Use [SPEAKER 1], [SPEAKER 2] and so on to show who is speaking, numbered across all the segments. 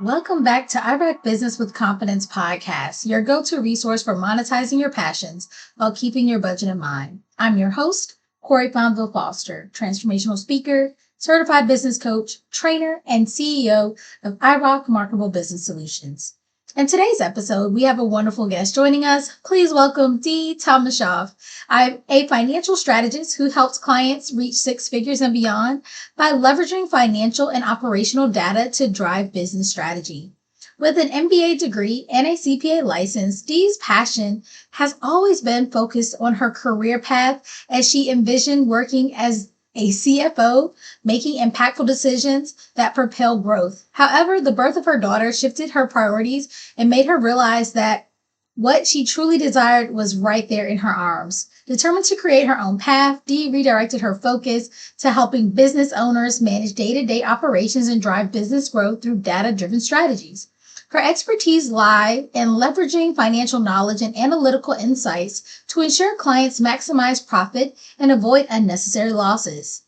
[SPEAKER 1] Welcome back to IROC Business with Confidence podcast, your go-to resource for monetizing your passions while keeping your budget in mind. I'm your host, Cori Fonville Foster, transformational speaker, certified business coach, trainer, and CEO of IROC Marketable Business Solutions. In today's episode, we have a wonderful guest joining us. Please welcome Dee Tomashoff. I'm a financial strategist who helps clients reach six figures and beyond by leveraging financial and operational data to drive business strategy. With an MBA degree and a CPA license, Dee's passion has always been focused on her career path as she envisioned working as a CFO, making impactful decisions that propel growth. However, the birth of her daughter shifted her priorities and made her realize that what she truly desired was right there in her arms. Determined to create her own path, Dee redirected her focus to helping business owners manage day-to-day operations and drive business growth through data-driven strategies. Her expertise lie in leveraging financial knowledge and analytical insights to ensure clients maximize profit and avoid unnecessary losses.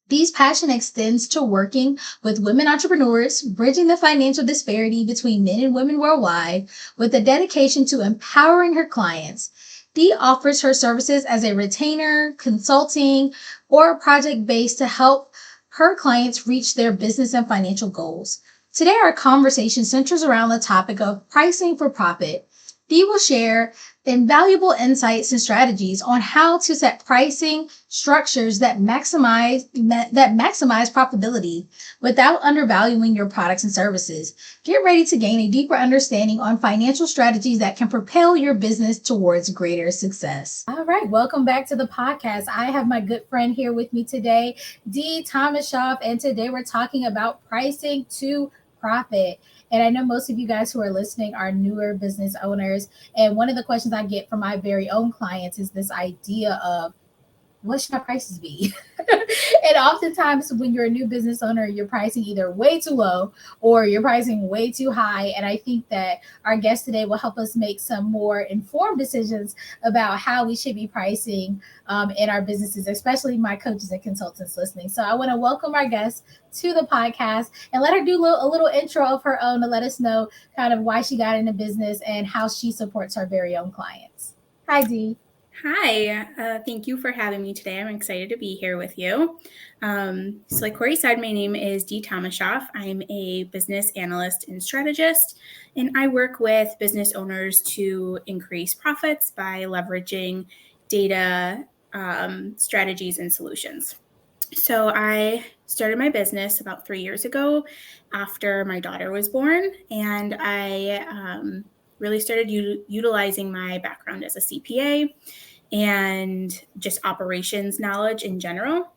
[SPEAKER 1] Dee's passion extends to working with women entrepreneurs, bridging the financial disparity between men and women worldwide, with a dedication to empowering her clients. Dee offers her services as a retainer, consulting, or project-based to help her clients reach their business and financial goals. Today, our conversation centers around the topic of pricing for profit. Dee will share invaluable insights and strategies on how to set pricing structures that maximize profitability without undervaluing your products and services. Get ready to gain a deeper understanding on financial strategies that can propel your business towards greater success. All right, welcome back to the podcast. I have my good friend here with me today, Dee Tomashoff, and today we're talking about pricing to profit. And I know most of you guys who are listening are newer business owners. And one of the questions I get from my very own clients is this idea of, what should my prices be? And oftentimes when you're a new business owner, you're pricing either way too low or you're pricing way too high. And I think that our guest today will help us make some more informed decisions about how we should be pricing in our businesses, especially my coaches and consultants listening. So I want to welcome our guest to the podcast and let her do a little intro of her own to let us know kind of why she got into business and how she supports her very own clients. Hi, Dee.
[SPEAKER 2] Hi, thank you for having me today. I'm excited to be here with you. So like Cori said, my name is Dee Tomashoff. I'm a business analyst and strategist, and I work with business owners to increase profits by leveraging data, strategies, and solutions. So I started my business about 3 years ago after my daughter was born, and I really started utilizing my background as a CPA and just operations knowledge in general.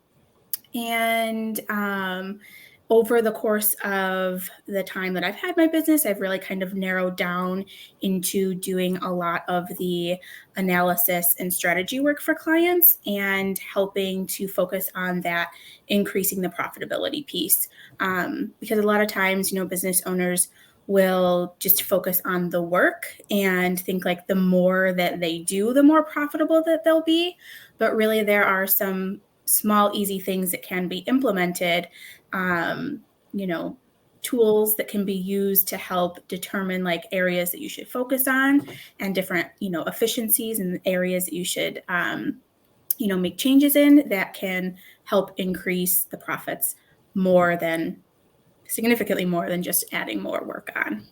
[SPEAKER 2] And over the course of the time that I've had my business, I've really kind of narrowed down into doing a lot of the analysis and strategy work for clients and helping to focus on that, increasing the profitability piece. Because a lot of times, business owners will just focus on the work and think like the more that they do, the more profitable that they'll be. But really, there are some small, easy things that can be implemented, tools that can be used to help determine like areas that you should focus on and different, efficiencies and areas that you should, make changes in that can help increase the profits significantly more than just adding more work on.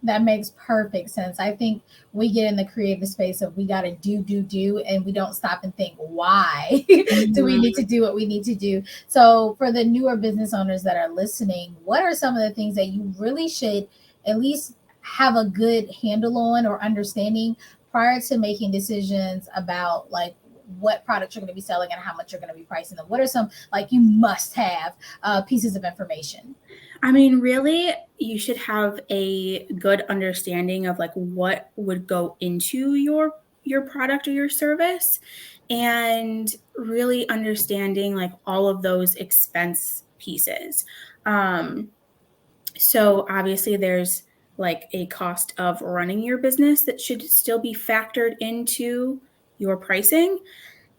[SPEAKER 1] That makes perfect sense. I think we get in the creative space of we got to do, and we don't stop and think, why do we need to do what we need to do? So for the newer business owners that are listening, what are some of the things that you really should at least have a good handle on or understanding prior to making decisions about like what products you're going to be selling and how much you're going to be pricing them? What are some like you must have pieces of information?
[SPEAKER 2] I mean, really, you should have a good understanding of like what would go into your product or your service, and really understanding like all of those expense pieces. So obviously there's like a cost of running your business that should still be factored into your pricing.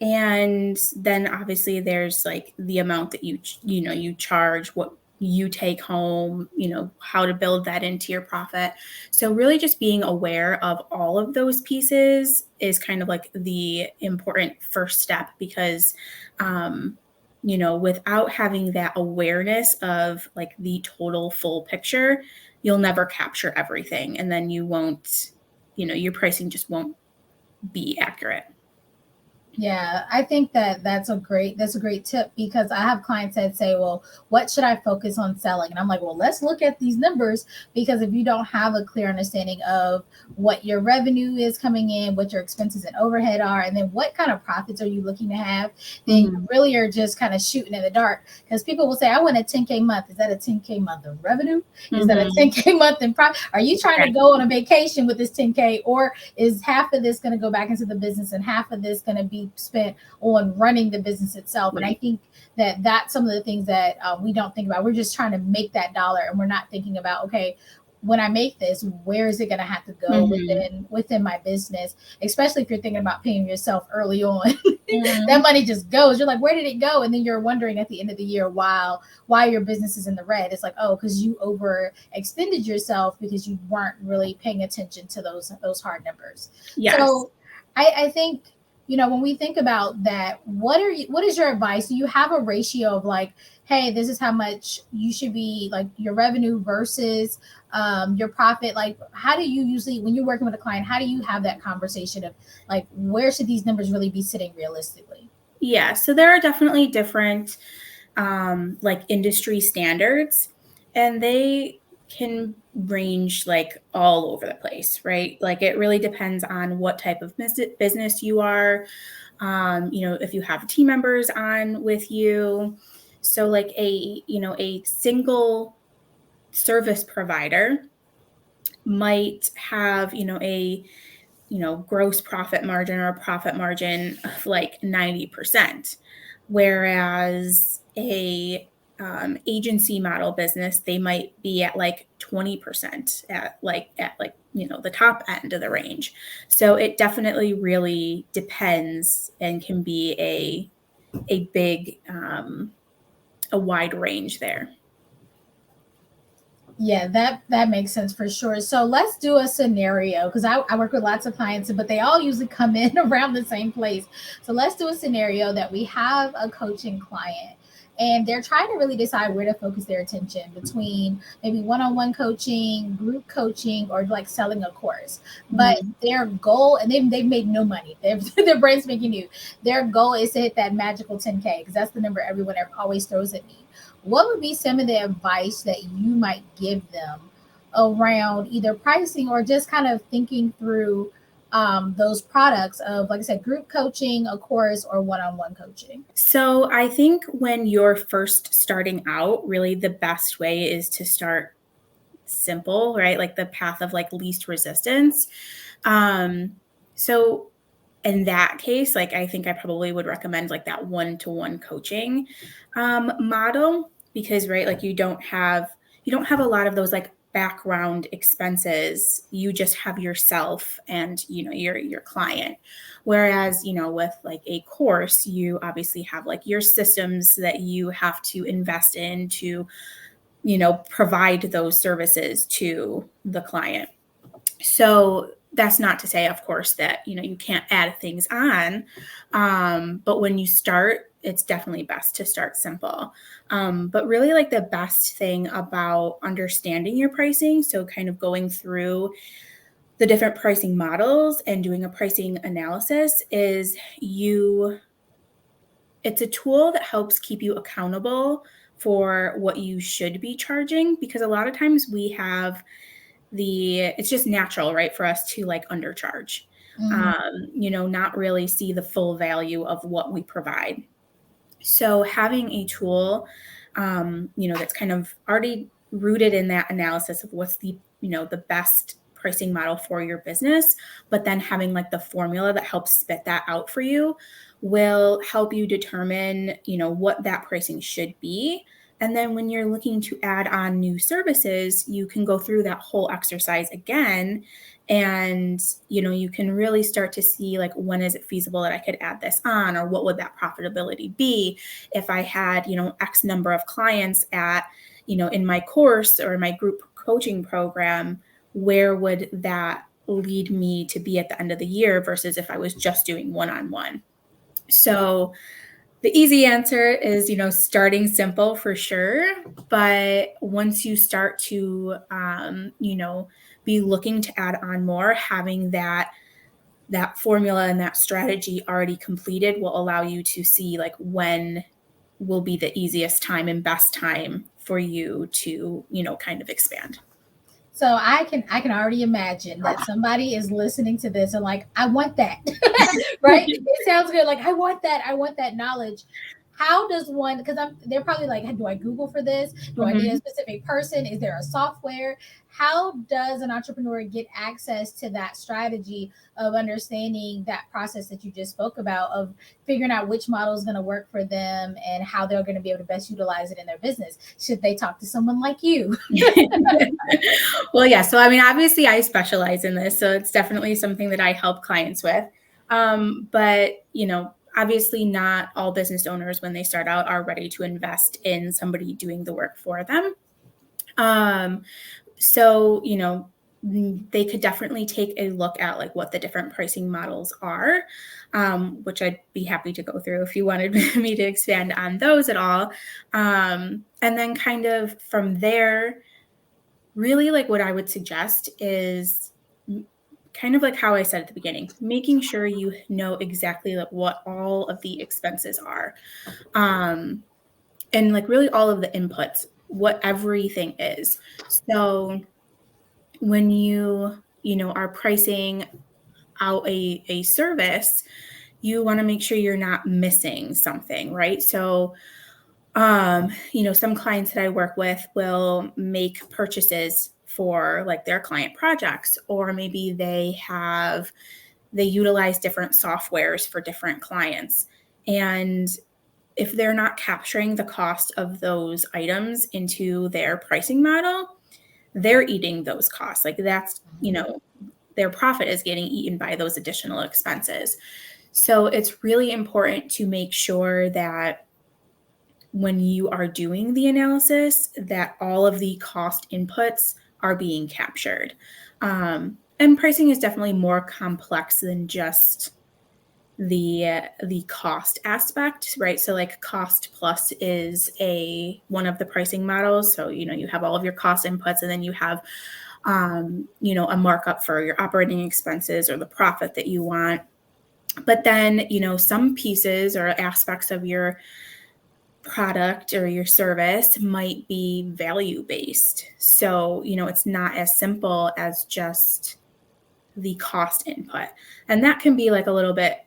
[SPEAKER 2] And then obviously there's like the amount that you charge, what you take home, how to build that into your profit. So really just being aware of all of those pieces is kind of like the important first step, because, without having that awareness of like the total full picture, you'll never capture everything. And then you won't, your pricing just won't be accurate.
[SPEAKER 1] Yeah, I think that's a great tip, because I have clients that say, "Well, what should I focus on selling?" And I'm like, "Well, let's look at these numbers, because if you don't have a clear understanding of what your revenue is coming in, what your expenses and overhead are, and then what kind of profits are you looking to have, then you really are just kind of shooting in the dark." Because people will say, "I want a 10K month." Is that a 10K month of revenue? Is that a 10K month in profit? Are you trying to go on a vacation with this 10K, or is half of this going to go back into the business and half of this going to be spent on running the business itself? Right. And I think that's some of the things that we don't think about. We're just trying to make that dollar, and we're not thinking about, okay, when I make this, where is it going to have to go within my business? Especially if you're thinking about paying yourself early on, that money just goes. You're like, where did it go? And then you're wondering at the end of the year why your business is in the red. It's like, oh, because you overextended yourself because you weren't really paying attention to those hard numbers. Yes. So I think, when we think about that, what is your advice? Do you have a ratio of like, hey, this is how much you should be, like your revenue versus your profit? Like, how do you usually, when you're working with a client, how do you have that conversation of like, where should these numbers really be sitting realistically?
[SPEAKER 2] Yeah, so there are definitely different like industry standards, and they can range like all over the place, right? Like it really depends on what type of business you are. If you have team members on with you. So like a single service provider might have, a gross profit margin or a profit margin of like 90%, whereas a agency model business, they might be at like 20% at the top end of the range. So it definitely really depends and can be a big a wide range there.
[SPEAKER 1] Yeah, that makes sense for sure. So let's do a scenario, because I work with lots of clients, but they all usually come in around the same place. So let's do a scenario that we have a coaching client, and they're trying to really decide where to focus their attention between maybe one-on-one coaching, group coaching, or like selling a course. But their goal, and they've made no money. Their brain's making new. Their goal is to hit that magical 10K, because that's the number everyone always throws at me. What would be some of the advice that you might give them around either pricing or just kind of thinking through those products of, like I said, group coaching, a course, or one-on-one coaching?
[SPEAKER 2] So I think when you're first starting out, really the best way is to start simple, right? Like the path of like least resistance. So in that case, like I think I probably would recommend like that one-to-one coaching model, because right, like you don't have a lot of those like background expenses. You just have yourself and your client. Whereas with like a course, you obviously have like your systems that you have to invest in to provide those services to the client. So that's not to say, of course, that, you can't add things on. But when you start, it's definitely best to start simple. But really like the best thing about understanding your pricing, so kind of going through the different pricing models and doing a pricing analysis, is it's a tool that helps keep you accountable for what you should be charging, because a lot of times we have it's just natural, right, for us to like undercharge, not really see the full value of what we provide. So having a tool, that's kind of already rooted in that analysis of what's the best pricing model for your business, but then having like the formula that helps spit that out for you will help you determine, what that pricing should be. And then when you're looking to add on new services, you can go through that whole exercise again. And, you can really start to see like, when is it feasible that I could add this on, or what would that profitability be if I had, X number of clients at, in my course or my group coaching program, where would that lead me to be at the end of the year versus if I was just doing one-on-one? So the easy answer is, starting simple for sure. But once you start to, be looking to add on more, having that formula and that strategy already completed will allow you to see like when will be the easiest time and best time for you to, kind of expand.
[SPEAKER 1] So I can already imagine that somebody is listening to this and like, I want that, right? It sounds good. Like, I want that knowledge. How does one, because they're probably like, do I Google for this? Do I need a specific person? Is there a software? How does an entrepreneur get access to that strategy of understanding that process that you just spoke about, of figuring out which model is going to work for them and how they're going to be able to best utilize it in their business? Should they talk to someone like you?
[SPEAKER 2] Well, yeah. So, I mean, obviously I specialize in this, so it's definitely something that I help clients with. But, obviously not all business owners when they start out are ready to invest in somebody doing the work for them. So, they could definitely take a look at like what the different pricing models are, which I'd be happy to go through if you wanted me to expand on those at all. And then kind of from there, really like what I would suggest is kind of like how I said at the beginning, making sure you know exactly like what all of the expenses are. And like really all of the inputs, what everything is. So when you are pricing out a service, you want to make sure you're not missing something, right? So some clients that I work with will make purchases for like their client projects, or maybe they utilize different softwares for different clients. And if they're not capturing the cost of those items into their pricing model, they're eating those costs. Like that's, their profit is getting eaten by those additional expenses. So it's really important to make sure that when you are doing the analysis, that all of the cost inputs are being captured. And pricing is definitely more complex than just the cost aspect, right? So like cost plus is one of the pricing models. So, you have all of your cost inputs, and then you have, a markup for your operating expenses or the profit that you want. But then, some pieces or aspects of your product or your service might be value-based. So, it's not as simple as just the cost input. And that can be like a little bit,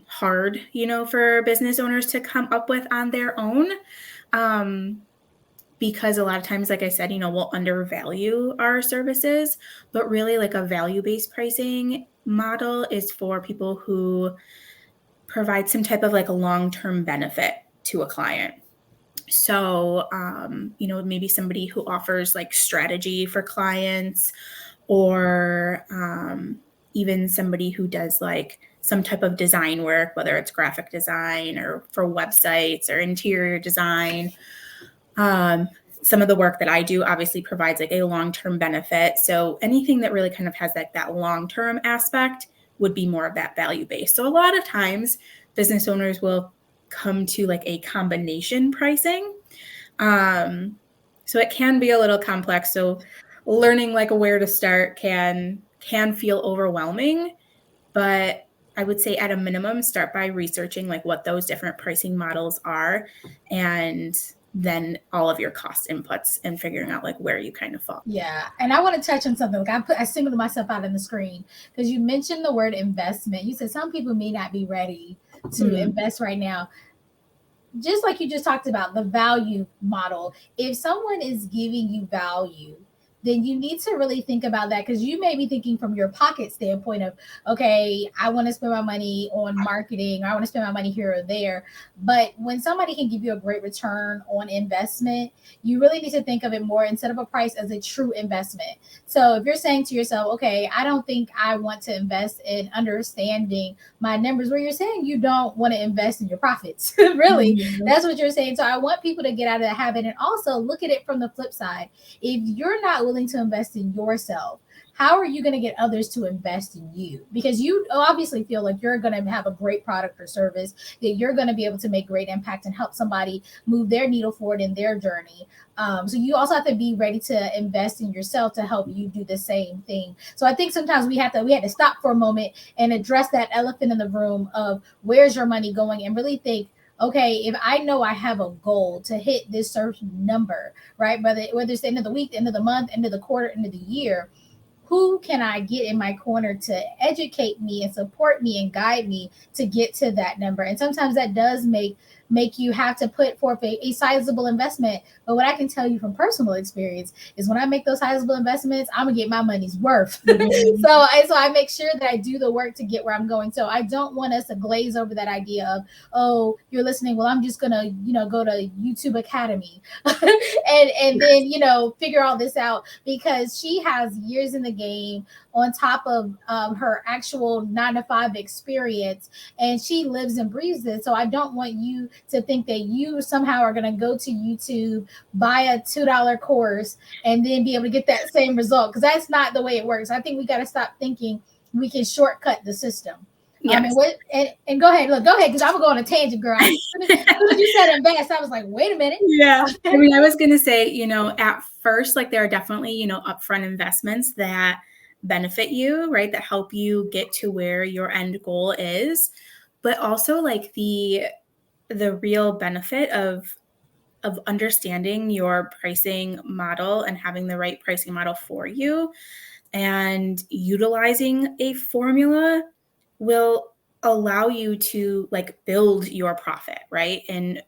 [SPEAKER 2] hard, for business owners to come up with on their own. Because a lot of times, like I said, we'll undervalue our services, but really like a value-based pricing model is for people who provide some type of like a long-term benefit to a client. So, maybe somebody who offers like strategy for clients, or even somebody who does like some type of design work, whether it's graphic design or for websites or interior design. Some of the work that I do obviously provides like a long-term benefit. So anything that really kind of has like that long-term aspect would be more of that value-based. So a lot of times business owners will come to like a combination pricing. So it can be a little complex. So learning like where to start can feel overwhelming, but I would say at a minimum, start by researching like what those different pricing models are, and then all of your cost inputs, and figuring out like where you kind of fall.
[SPEAKER 1] Yeah. And I want to touch on something. Like I singled myself out on the screen because you mentioned the word investment. You said some people may not be ready to invest right now. Just like you just talked about the value model, if someone is giving you value, then you need to really think about that, because you may be thinking from your pocket standpoint of, okay, I want to spend my money on marketing, or I want to spend my money here or there. But when somebody can give you a great return on investment, you really need to think of it more, instead of a price, as a true investment. So if you're saying to yourself, okay, I don't think I want to invest in understanding my numbers, where you're saying you don't want to invest in your profits. Really,
[SPEAKER 2] Mhm.
[SPEAKER 1] that's what you're saying. So I want people to get out of that habit, and also look at it from the flip side. If you're not willing to invest in yourself, how are you going to get others to invest in you? Because you obviously feel like you're going to have a great product or service, that you're going to be able to make great impact and help somebody move their needle forward in their journey. So you also have to be ready to invest in yourself to help you do the same thing. So I think sometimes we had to stop for a moment and address that elephant in the room of, where's your money going, and really think, okay, if I know I have a goal to hit this certain number, right? Whether it's the end of the week, the end of the month, end of the quarter, end of the year, who can I get in my corner to educate me and support me and guide me to get to that number? And sometimes that does make you have to put forth a sizable investment. But what I can tell you from personal experience is, when I make those sizable investments, I'm gonna get my money's worth.
[SPEAKER 2] Mhm.
[SPEAKER 1] So I make sure that I do the work to get where I'm going. So I don't want us to glaze over that idea of, oh, you're listening, well, I'm just gonna, go to YouTube Academy and then, figure all this out, because she has years in the game on top of her actual 9 to 5 experience, and she lives and breathes it. So I don't want you to think that you somehow are going to go to YouTube, buy a $2 course, and then be able to get that same result, because that's not the way it works. I think we got to stop thinking we can shortcut the system.
[SPEAKER 2] Yes.
[SPEAKER 1] And go ahead, because I'm gonna go on a tangent, girl. As soon as you said invest, I was like, wait a minute.
[SPEAKER 2] Yeah. I mean, I was going to say, at first, like, there are definitely, upfront investments that benefit you, right? That help you get to where your end goal is. But also, like, the real benefit of understanding your pricing model and having the right pricing model for you and utilizing a formula will allow you to, like, build your profit, right? And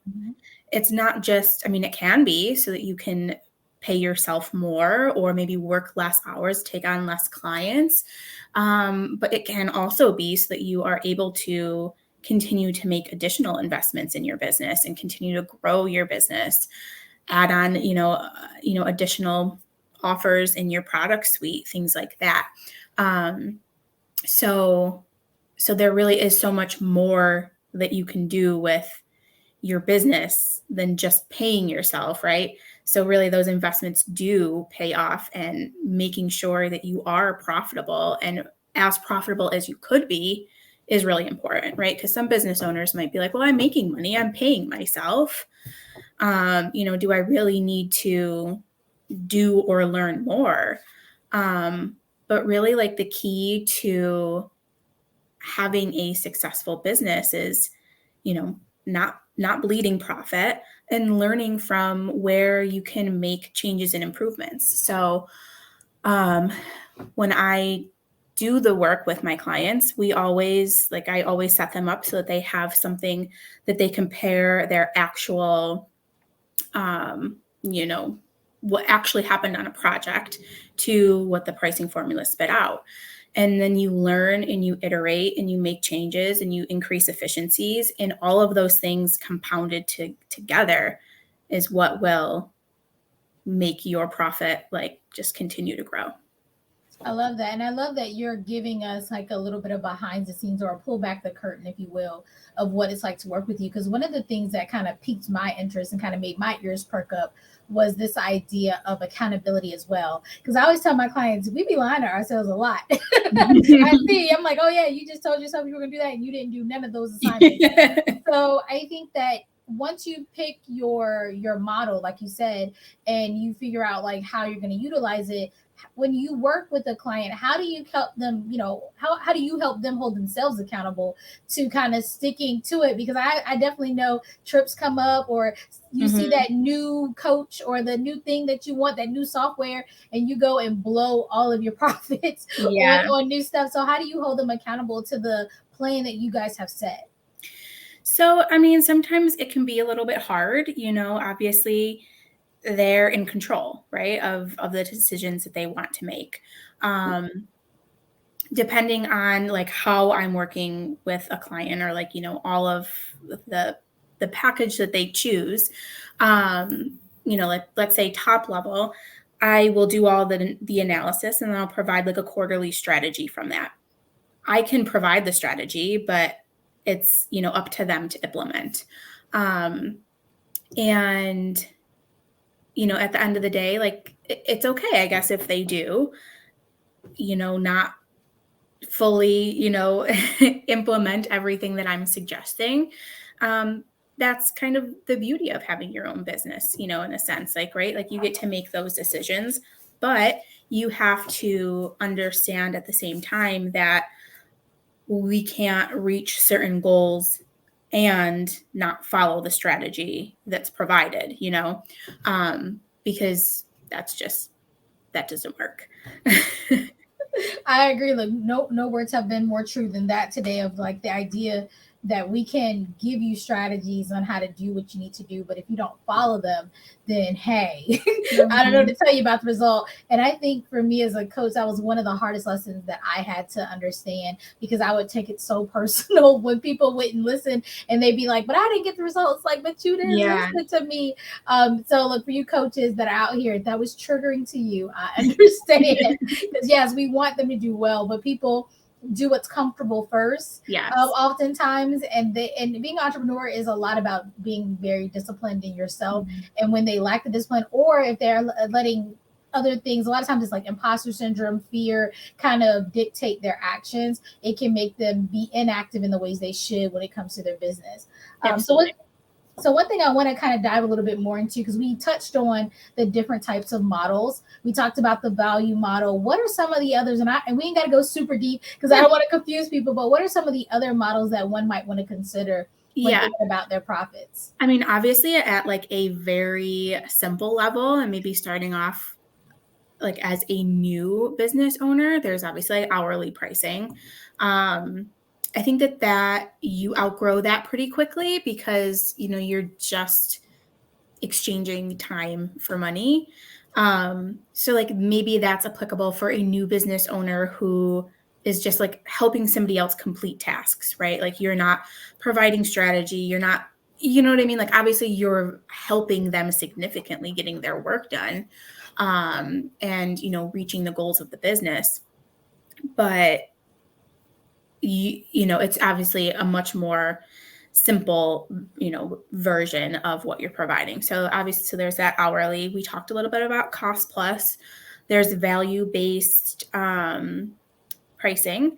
[SPEAKER 2] it's not just, I mean, it can be so that you can pay yourself more, or maybe work less hours, take on less clients. But it can also be so that you are able to continue to make additional investments in your business and continue to grow your business, add on, additional offers in your product suite, things like that. Um, so, so there really is so much more that you can do with your business than just paying yourself, right? So really those investments do pay off, and making sure that you are profitable, and as profitable as you could be, is really important, right? Because some business owners might be like, well, I'm making money, I'm paying myself. Do I really need to do or learn more? But really, like, the key to having a successful business is, not bleeding profit, and learning from where you can make changes and improvements. So when I do the work with my clients, I always set them up so that they have something that they compare their actual, what actually happened on a project to what the pricing formula spit out. And then you learn and you iterate and you make changes and you increase efficiencies, and all of those things compounded together is what will make your profit, like, just continue to grow.
[SPEAKER 1] I love that. And I love that you're giving us like a little bit of behind the scenes, or pull back the curtain, if you will, of what it's like to work with you. Because one of the things that kind of piqued my interest and kind of made my ears perk up was this idea of accountability as well. Because I always tell my clients, we be lying to ourselves a lot. I'm like, oh yeah, you just told yourself you were going to do that and you didn't do none of those assignments. So I think that once you pick your model, like you said, and you figure out like how you're going to utilize it, when you work with a client, how do you help them, how do you help them hold themselves accountable to kind of sticking to it? Because I definitely know trips come up, or you see that new coach or the new thing that you want, that new software, and you go and blow all of your profits on new stuff. So how do you hold them accountable to the plan that you guys have set?
[SPEAKER 2] So, I mean, sometimes it can be a little bit hard, obviously. they're in control, right, of the decisions that they want to make. Depending on like how I'm working with a client, or like, all of the package that they choose, let's say top level, I will do all the analysis, and then I'll provide like a quarterly strategy from that. I can provide the strategy, but it's, up to them to implement. And, at the end of the day, like it's okay, I guess, if they do, not fully, implement everything that I'm suggesting. That's kind of the beauty of having your own business, in a sense, like, right? Like you get to make those decisions, but you have to understand at the same time that we can't reach certain goals and not follow the strategy that's provided, because that doesn't work.
[SPEAKER 1] I agree. Like no words have been more true than that today, of like the idea that we can give you strategies on how to do what you need to do, but if you don't follow them, then hey, I don't know to tell you about the result. And I think for me as a coach, that was one of the hardest lessons that I had to understand, because I would take it so personal when people wouldn't listen and they'd be like, but I didn't get the results. Like, but you didn't listen to me. So look, for you coaches that are out here, if that was triggering to you, I understand. Because yes, we want them to do well, but people do what's comfortable first.
[SPEAKER 2] Yes.
[SPEAKER 1] Oftentimes, and being an entrepreneur is a lot about being very disciplined in yourself. Mm-hmm. And when they lack the discipline, or if they're letting other things, a lot of times it's like imposter syndrome, fear kind of dictate their actions. It can make them be inactive in the ways they should when it comes to their business. So one thing I want to kind of dive a little bit more into, because we touched on the different types of models. We talked about the value model. What are some of the others? And we ain't got to go super deep because I don't want to confuse people, but what are some of the other models that one might want to consider when thinking about their profits?
[SPEAKER 2] I mean, obviously at like a very simple level, and maybe starting off like as a new business owner, there's obviously like hourly pricing. I think that you outgrow that pretty quickly, because, you're just exchanging time for money. So like maybe that's applicable for a new business owner who is just like helping somebody else complete tasks, right? Like you're not providing strategy. You're not, you know what I mean? Like obviously you're helping them significantly getting their work done, and, reaching the goals of the business. But it's obviously a much more simple, version of what you're providing. So obviously, so there's that hourly. We talked a little bit about cost plus. There's value-based pricing.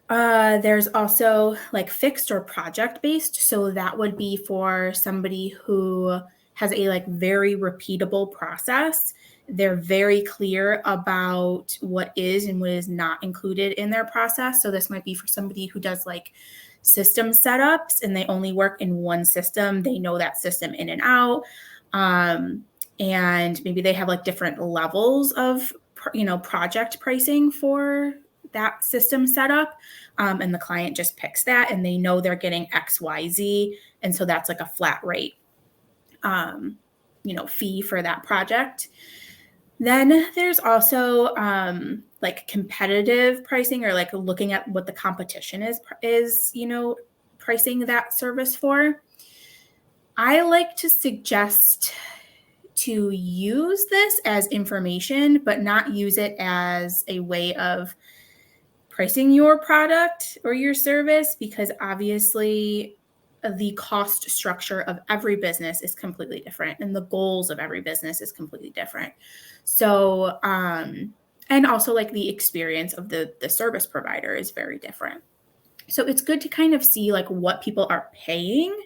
[SPEAKER 2] There's also like fixed or project-based. So that would be for somebody who has a like very repeatable process. They're very clear about what is and what is not included in their process. So this might be for somebody who does like system setups and they only work in one system. They know that system in and out. And maybe they have like different levels of, project pricing for that system setup. And the client just picks that and they know they're getting X, Y, Z. And so that's like a flat rate, fee for that project. Then there's also like competitive pricing, or like looking at what the competition is, pricing that service for. I like to suggest to use this as information, but not use it as a way of pricing your product or your service, because obviously the cost structure of every business is completely different and the goals of every business is completely different. So, and also like the experience of the service provider is very different. So it's good to kind of see like what people are paying,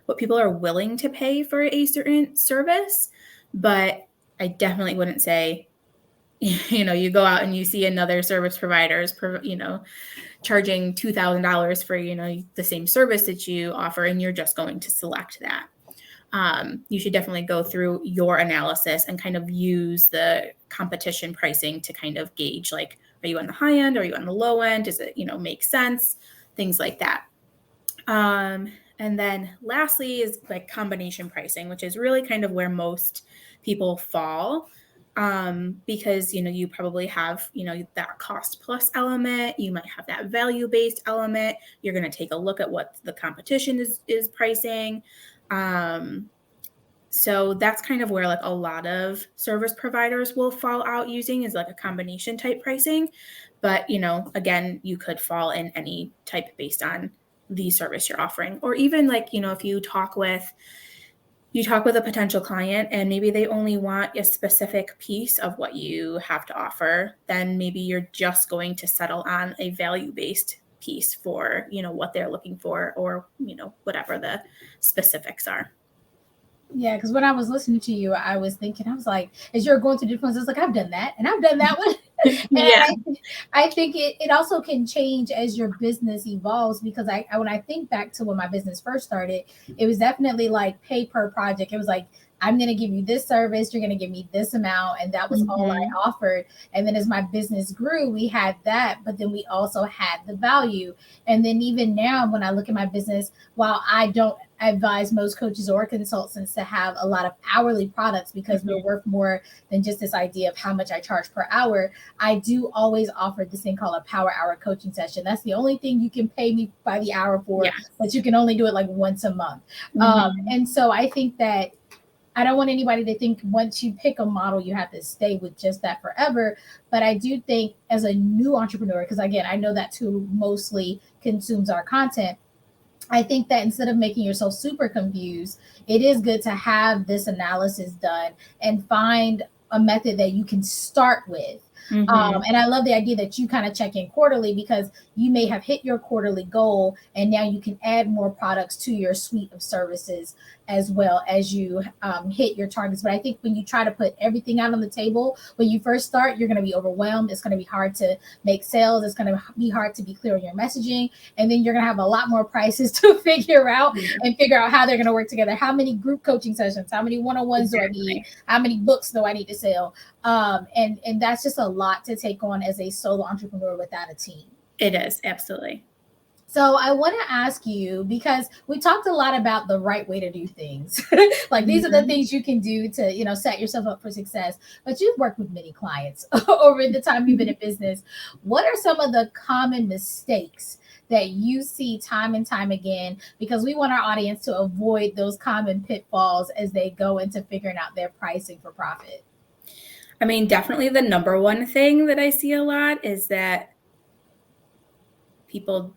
[SPEAKER 2] what people are willing to pay for a certain service. But I definitely wouldn't say, you go out and you see another service provider is, charging $2,000 for, the same service that you offer, and you're just going to select that. You should definitely go through your analysis and kind of use the competition pricing to kind of gauge, like, are you on the high end? Are you on the low end? Does it, make sense? Things like that. And then lastly is like combination pricing, which is really kind of where most people fall. Because, you probably have, that cost plus element, you might have that value-based element. You're going to take a look at what the competition is pricing. So that's kind of where like a lot of service providers will fall out using is like a combination type pricing. But, again, you could fall in any type based on the service you're offering. Or even like, if you talk with a potential client and maybe they only want a specific piece of what you have to offer, then maybe you're just going to settle on a value-based piece for, what they're looking for or, whatever the specifics are.
[SPEAKER 1] Yeah, because when I was listening to you, I was thinking, I was like, as you're going through different ones, I was like, I've done that and I've done that one.
[SPEAKER 2] Yeah.
[SPEAKER 1] I think it also can change as your business evolves because when I think back to when my business first started, it was definitely like pay per project. It was like, I'm going to give you this service, you're going to give me this amount. And that was all I offered. And then as my business grew, we had that, but then we also had the value. And then even now, when I look at my business, while I don't advise most coaches or consultants to have a lot of hourly products because we're worth more than just this idea of how much I charge per hour. I do always offer this thing called a power hour coaching session. That's the only thing you can pay me by the hour for, but you can only do it like once a month. And so I think that I don't want anybody to think once you pick a model, you have to stay with just that forever. But I do think as a new entrepreneur, because again, I know that's who mostly consumes our content, I think that instead of making yourself super confused, it is good to have this analysis done and find a method that you can start with. And I love the idea that you kind of check in quarterly because you may have hit your quarterly goal and now you can add more products to your suite of services as well as you hit your targets. But I think when you try to put everything out on the table, when you first start, you're going to be overwhelmed. It's going to be hard to make sales. It's going to be hard to be clear on your messaging. And then you're going to have a lot more prices to figure out and figure out how they're going to work together. How many group coaching sessions, how many one-on-ones do I need? How many books do I need to sell? And that's just a lot to take on as a solo entrepreneur without a team.
[SPEAKER 2] It is, absolutely.
[SPEAKER 1] So I want to ask you, because we talked a lot about the right way to do things. Like these are the things you can do to, set yourself up for success. But you've worked with many clients over the time you've been in business. What are some of the common mistakes that you see time and time again? Because we want our audience to avoid those common pitfalls as they go into figuring out their pricing for profit.
[SPEAKER 2] I mean, definitely the number one thing that I see a lot is that people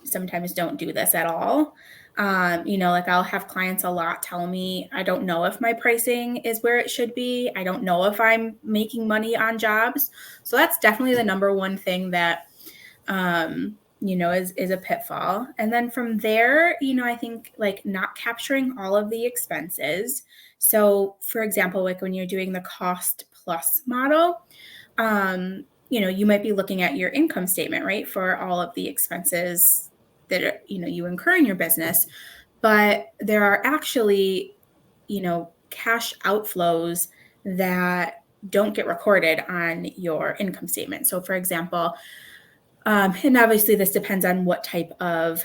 [SPEAKER 2] sometimes don't do this at all. Like I'll have clients a lot tell me, I don't know if my pricing is where it should be. I don't know if I'm making money on jobs. So that's definitely the number one thing that, is a pitfall. And then from there, I think like not capturing all of the expenses. So for example, like when you're doing the cost plus model, you might be looking at your income statement, right, for all of the expenses that you incur in your business, but there are actually cash outflows that don't get recorded on your income statement. So for example, and obviously this depends on what type of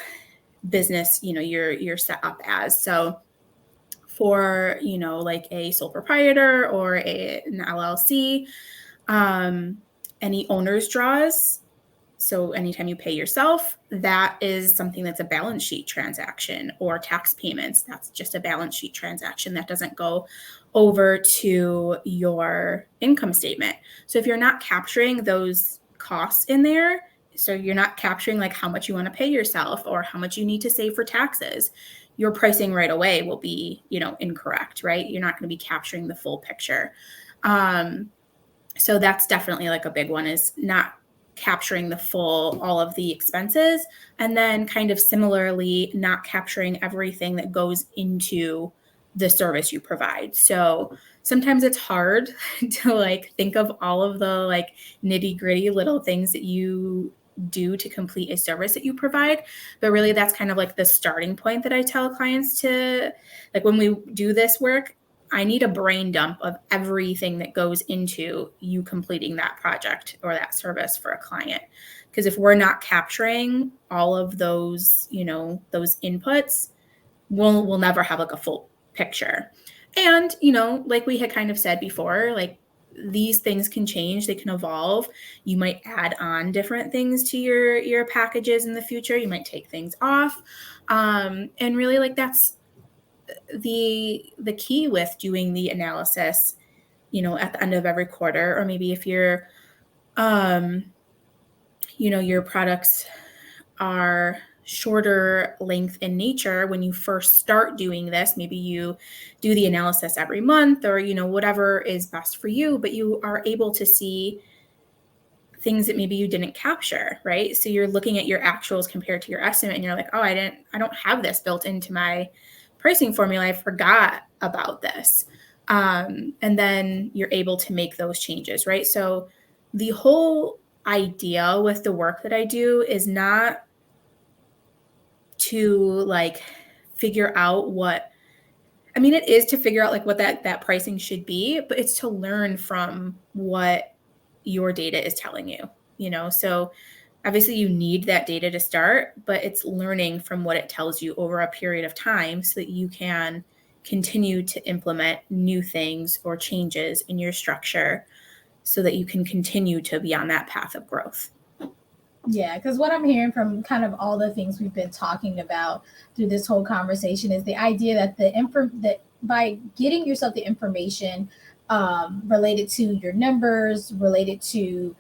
[SPEAKER 2] business you're set up as. So for like a sole proprietor or an LLC, any owner's draws, so anytime you pay yourself, that is something that's a balance sheet transaction, or tax payments, that's just a balance sheet transaction that doesn't go over to your income statement. So if you're not capturing those costs in there, so you're not capturing like how much you want to pay yourself or how much you need to save for taxes, your pricing right away will be, incorrect, right? You're not going to be capturing the full picture. So that's definitely like a big one, is not capturing all of the expenses. And then kind of similarly, not capturing everything that goes into the service you provide. So sometimes it's hard to like think of all of the like nitty gritty little things that you do to complete a service that you provide. But really that's kind of like the starting point that I tell clients to, like when we do this work, I need a brain dump of everything that goes into you completing that project or that service for a client. Because if we're not capturing all of those, those inputs, we'll never have like a full picture. And, like we had kind of said before, like these things can change, they can evolve. You might add on different things to your packages in the future. You might take things off. And really, like, that's the key with doing the analysis, at the end of every quarter, or maybe if you're, your products are shorter length in nature. When you first start doing this, maybe you do the analysis every month, or whatever is best for you, but you are able to see things that maybe you didn't capture, right? So you're looking at your actuals compared to your estimate, and you're like, oh, I don't have this built into my pricing formula. I forgot about this. And then you're able to make those changes, right? So the whole idea with the work that I do is not to like figure out it is to figure out like what that pricing should be, but it's to learn from what your data is telling you, so obviously you need that data to start, but it's learning from what it tells you over a period of time so that you can continue to implement new things or changes in your structure so that you can continue to be on that path of growth.
[SPEAKER 1] Yeah, because what I'm hearing from kind of all the things we've been talking about through this whole conversation is the idea that that by getting yourself the information related to your numbers, related to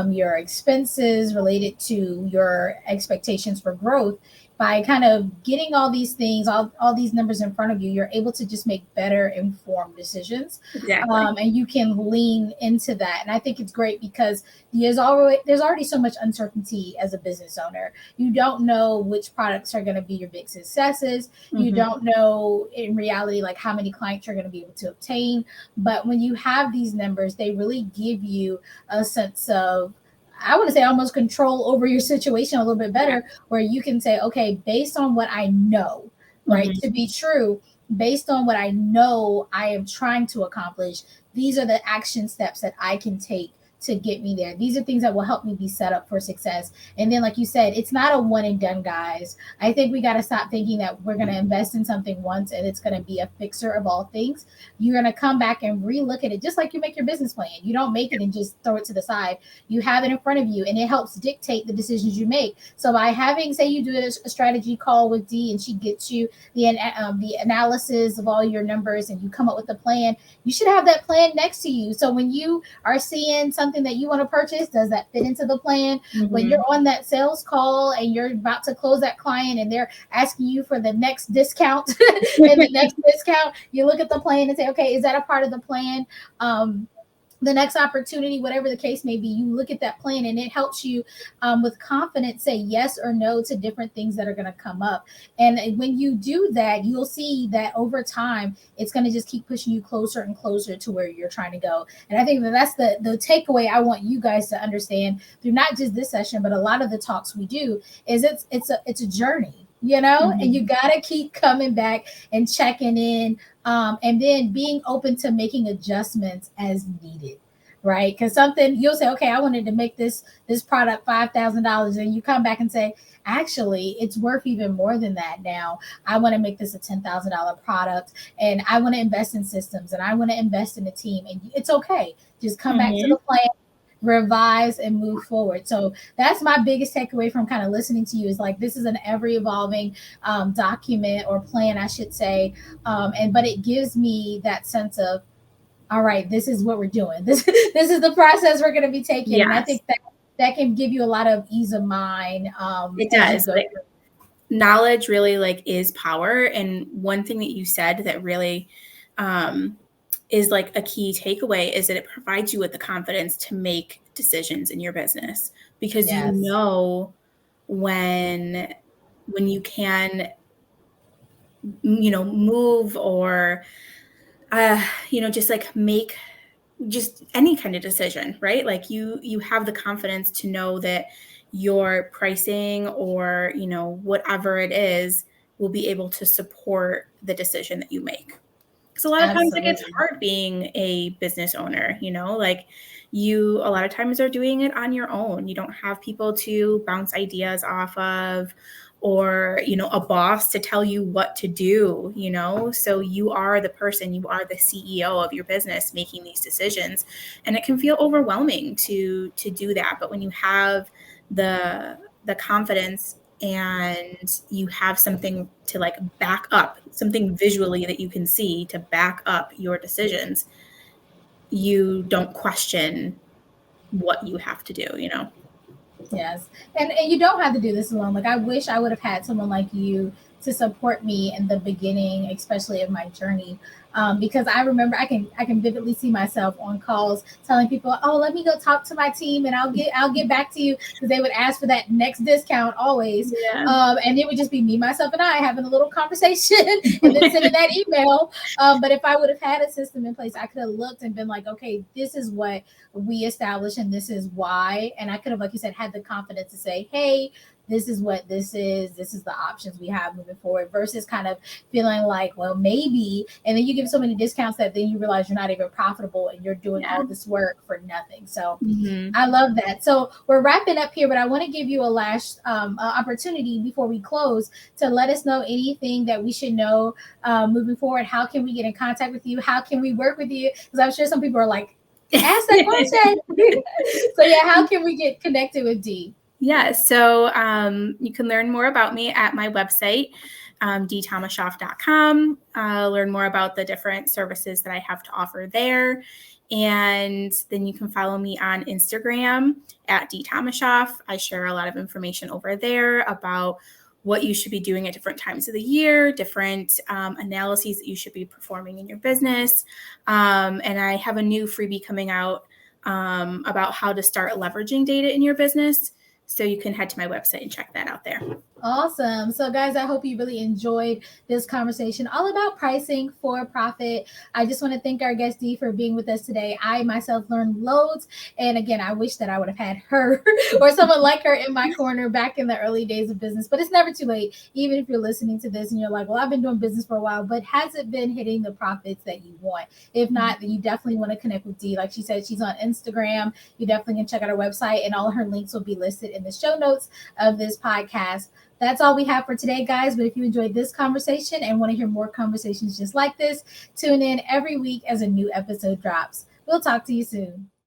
[SPEAKER 1] your expenses, related to your expectations for growth, by kind of getting all these things, all these numbers in front of you, you're able to just make better informed decisions.
[SPEAKER 2] Exactly.
[SPEAKER 1] And you can lean into that. And I think it's great because there's already so much uncertainty as a business owner. You don't know which products are going to be your big successes. You don't know in reality like how many clients you're going to be able to obtain. But when you have these numbers, they really give you a sense of, I want to say, almost control over your situation a little bit better, where you can say, okay, based on what I know, right, to be true, based on what I know I am trying to accomplish, these are the action steps that I can take to get me there. These are things that will help me be set up for success. And then, like you said, it's not a one and done, guys. I think we got to stop thinking that we're going to invest in something once and it's going to be a fixer of all things. You're going to come back and relook at it, just like you make your business plan. You don't make it and just throw it to the side. You have it in front of you, and it helps dictate the decisions you make. So by having, say you do a strategy call with Dee and she gets you the analysis of all your numbers and you come up with a plan, you should have that plan next to you. So when you are seeing something that you want to purchase, does that fit into the plan? When you're on that sales call and you're about to close that client and they're asking you for the next discount and the next discount, you look at the plan and say, okay, is that a part of the plan? The next opportunity, whatever the case may be, you look at that plan and it helps you with confidence say yes or no to different things that are going to come up. And when you do that, you'll see that over time, it's going to just keep pushing you closer and closer to where you're trying to go. And I think that's the takeaway I want you guys to understand through not just this session, but a lot of the talks we do is it's a journey, and you got to keep coming back and checking in. And then being open to making adjustments as needed, right? Because something you'll say, okay, I wanted to make this product $5,000, and you come back and say, actually, it's worth even more than that now. I want to make this a $10,000 product, and I want to invest in systems, and I want to invest in a team, and it's okay. Just come back to the plan, revise, and move forward. So that's my biggest takeaway from kind of listening to you, is like, this is an ever evolving document or plan, I should say. But it gives me that sense of, all right, this is what we're doing. This is the process we're going to be taking. Yes. And I think that can give you a lot of ease of mind.
[SPEAKER 2] It does. Knowledge really like is power. And one thing that you said that really is like a key takeaway is that it provides you with the confidence to make decisions in your business, because you know when you can, move or, just like make just any kind of decision, right? Like you have the confidence to know that your pricing or, whatever it is will be able to support the decision that you make. Because a lot of times it gets hard being a business owner, like you a lot of times are doing it on your own. You don't have people to bounce ideas off of, or, a boss to tell you what to do, So you are the person, you are the CEO of your business making these decisions. And it can feel overwhelming to do that. But when you have the confidence and you have something to like back up, something visually that you can see to back up your decisions, you don't question what you have to do,
[SPEAKER 1] Yes. And you don't have to do this alone. Like, I wish I would have had someone like you to support me in the beginning, especially of my journey. Because I remember I can vividly see myself on calls telling people, "Oh, let me go talk to my team, and I'll get back to you," because they would ask for that next discount always,
[SPEAKER 2] Yeah.
[SPEAKER 1] and it would just be me, myself, and I having a little conversation and then sending that email. But if I would have had a system in place, I could have looked and been like, "Okay, this is what we established, and this is why," and I could have, like you said, had the confidence to say, "Hey, this is what this is. This is the options we have moving forward," versus kind of feeling like, well, maybe. And then you give so many discounts that then you realize you're not even profitable and you're doing all this work for nothing. So I love that. So we're wrapping up here, but I want to give you a last opportunity before we close to let us know anything that we should know moving forward. How can we get in contact with you? How can we work with you? Because I'm sure some people are like, ask that question. So yeah, how can we get connected with Dee?
[SPEAKER 2] Yeah, so you can learn more about me at my website, deetomashoff.com. Learn more about the different services that I have to offer there. And then you can follow me on Instagram at Dee Tomashoff. I share a lot of information over there about what you should be doing at different times of the year, different analyses that you should be performing in your business. And I have a new freebie coming out about how to start leveraging data in your business. So you can head to my website and check that out there.
[SPEAKER 1] Awesome. So, guys, I hope you really enjoyed this conversation all about pricing for profit. I just want to thank our guest Dee for being with us today. I myself learned loads. And again, I wish that I would have had her or someone like her in my corner back in the early days of business. But it's never too late, even if you're listening to this and you're like, well, I've been doing business for a while, but has it been hitting the profits that you want? If not, then you definitely want to connect with Dee. Like she said, she's on Instagram. You definitely can check out her website, and all her links will be listed in the show notes of this podcast. That's all we have for today, guys. But if you enjoyed this conversation and want to hear more conversations just like this, tune in every week as a new episode drops. We'll talk to you soon.